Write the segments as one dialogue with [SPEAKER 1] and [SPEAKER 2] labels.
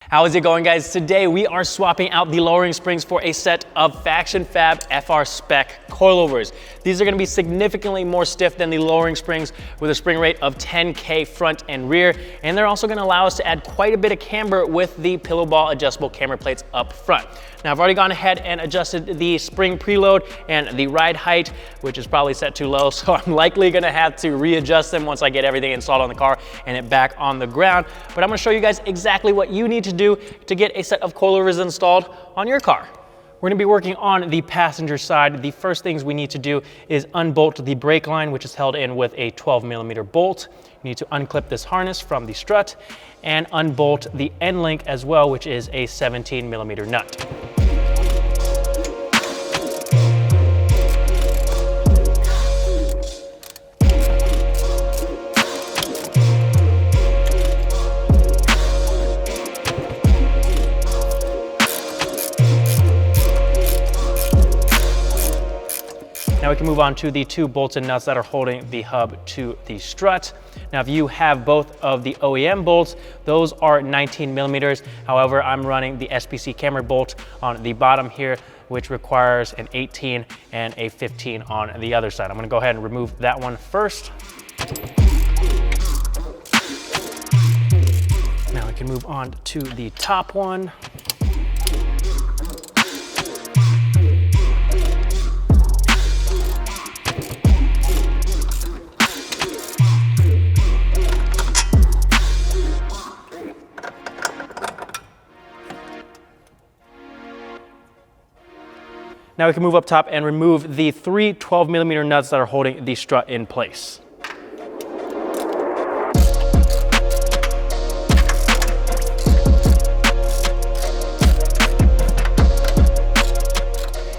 [SPEAKER 1] How is it going, guys? Today we are swapping out the lowering springs for a set of FactionFab FR Spec coilovers. These are going to be significantly more stiff than the lowering springs with a spring rate of 10K front and rear, and they're also going to allow us to add quite a bit of camber with the pillow ball adjustable camber plates up front. Now I've already gone ahead and adjusted the spring preload and the ride height, which is probably set too low, so I'm likely going to have to readjust them once I get everything installed on the car and it back on the ground. But I'm going to show you guys exactly what you need to do to get a set of coilovers installed on your car. We're going to be working on the passenger side. The first things we need to do is unbolt the brake line, which is held in with a 12mm bolt. You need to unclip this harness from the strut and unbolt the end link as well, which is a 17mm nut. Now we can move on to the two bolts and nuts that are holding the hub to the strut. Now if you have both of the OEM bolts, those are 19mm. However, I'm running the SPC camber bolt on the bottom here, which requires an 18 and a 15 on the other side. I'm gonna go ahead and remove that one first. Now we can move on to the top one. Now we can move up top and remove the three 12mm nuts that are holding the strut in place.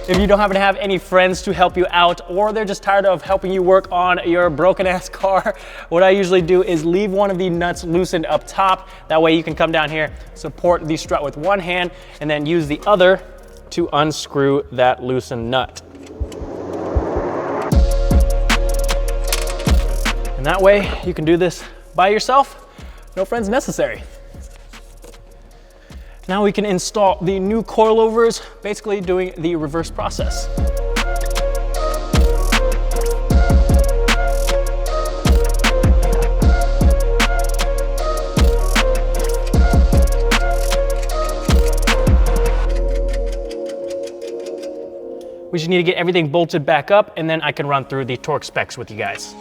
[SPEAKER 1] If you don't happen to have any friends to help you out, or they're just tired of helping you work on your broken ass car, what I usually do is leave one of the nuts loosened up top. That way you can come down here, support the strut with one hand, and then use the other to unscrew that loosened nut. And that way you can do this by yourself, no friends necessary. Now we can install the new coilovers, basically doing the reverse process. We just need to get everything bolted back up, and then I can run through the torque specs with you guys.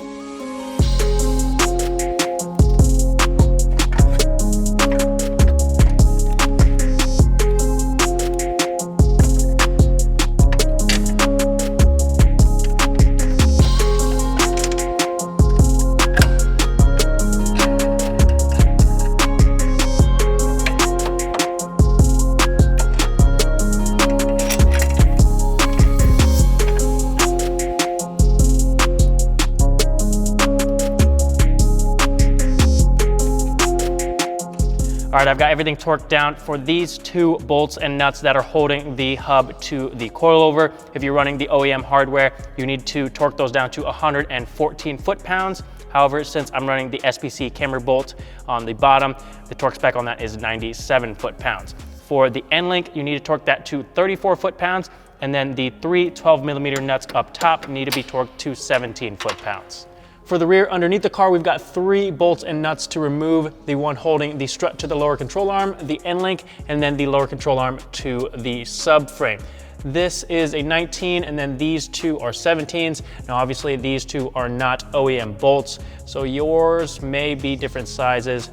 [SPEAKER 1] All right, I've got everything torqued down for these two bolts and nuts that are holding the hub to the coilover. If you're running the OEM hardware, you need to torque those down to 114 foot-pounds. However, since I'm running the SPC camber bolt on the bottom, the torque spec on that is 97 foot-pounds. For the end link, you need to torque that to 34 foot-pounds, and then the three 12mm nuts up top need to be torqued to 17 foot-pounds. For the rear, underneath the car, we've got three bolts and nuts to remove. The one holding the strut to the lower control arm, the end link, and then the lower control arm to the subframe. This is a 19, and then these two are 17s. Now, obviously, these two are not OEM bolts, so yours may be different sizes.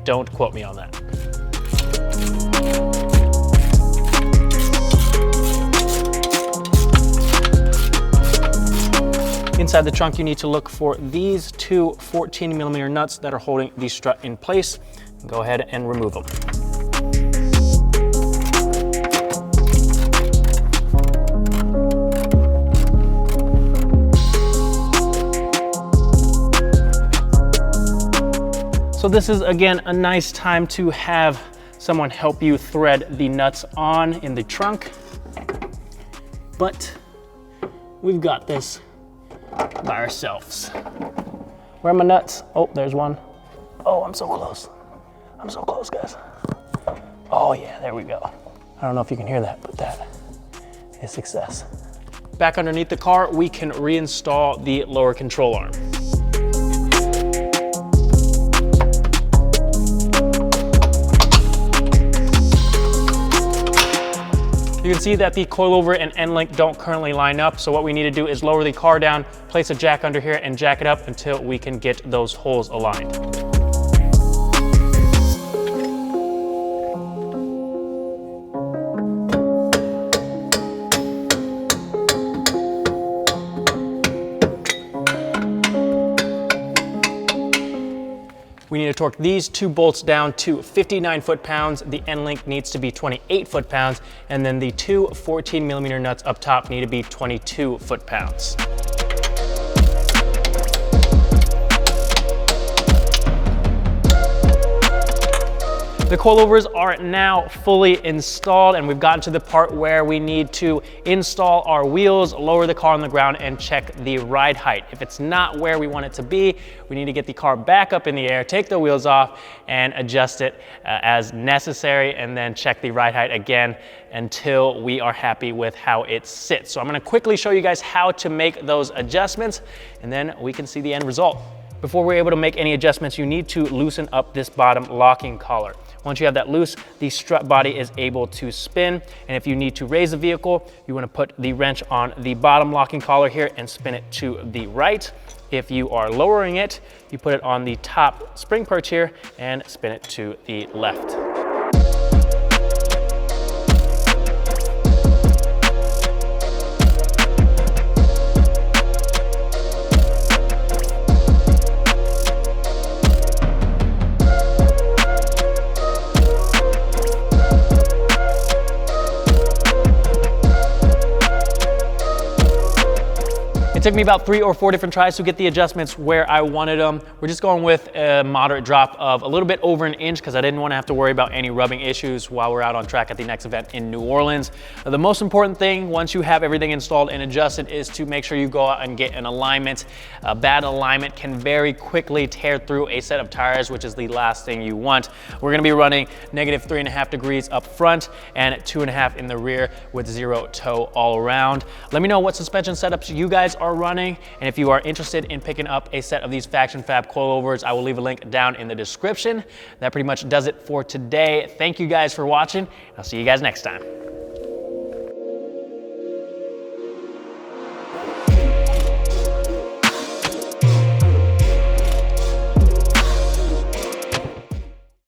[SPEAKER 1] Don't quote me on that. Inside the trunk, you need to look for these two 14mm nuts that are holding the strut in place. Go ahead and remove them. So this is, again, a nice time to have someone help you thread the nuts on in the trunk. But we've got this by ourselves. Where are my nuts? Oh, there's one. Oh, I'm so close. I'm so close, guys. Oh yeah, there we go. I don't know if you can hear that, but that is success. Back underneath the car, we can reinstall the lower control arm. You can see that the coilover and end link don't currently line up, so what we need to do is lower the car down, place a jack under here, and jack it up until we can get those holes aligned. We need to torque these two bolts down to 59 foot-pounds. The end link needs to be 28 foot-pounds, and then the two 14mm nuts up top need to be 22 foot-pounds. The coilovers are now fully installed, and we've gotten to the part where we need to install our wheels, lower the car on the ground, and check the ride height. If it's not where we want it to be, we need to get the car back up in the air, take the wheels off, and adjust it as necessary, and then check the ride height again until we are happy with how it sits. So I'm gonna quickly show you guys how to make those adjustments, and then we can see the end result. Before we're able to make any adjustments, you need to loosen up this bottom locking collar. Once you have that loose, the strut body is able to spin. And if you need to raise the vehicle, you want to put the wrench on the bottom locking collar here and spin it to the right. If you are lowering it, you put it on the top spring perch here and spin it to the left. It took me about 3 or 4 different tries to get the adjustments where I wanted them. We're just going with a moderate drop of a little bit over an inch because I didn't want to have to worry about any rubbing issues while we're out on track at the next event in New Orleans. The most important thing once you have everything installed and adjusted is to make sure you go out and get an alignment. A bad alignment can very quickly tear through a set of tires, which is the last thing you want. We're going to be running negative 3.5 degrees up front and 2.5 in the rear with 0 toe all around. Let me know what suspension setups you guys are running, and if you are interested in picking up a set of these FactionFab coilovers, I will leave a link down in the description. That pretty much does it for today. Thank you guys for watching. I'll see you guys next time.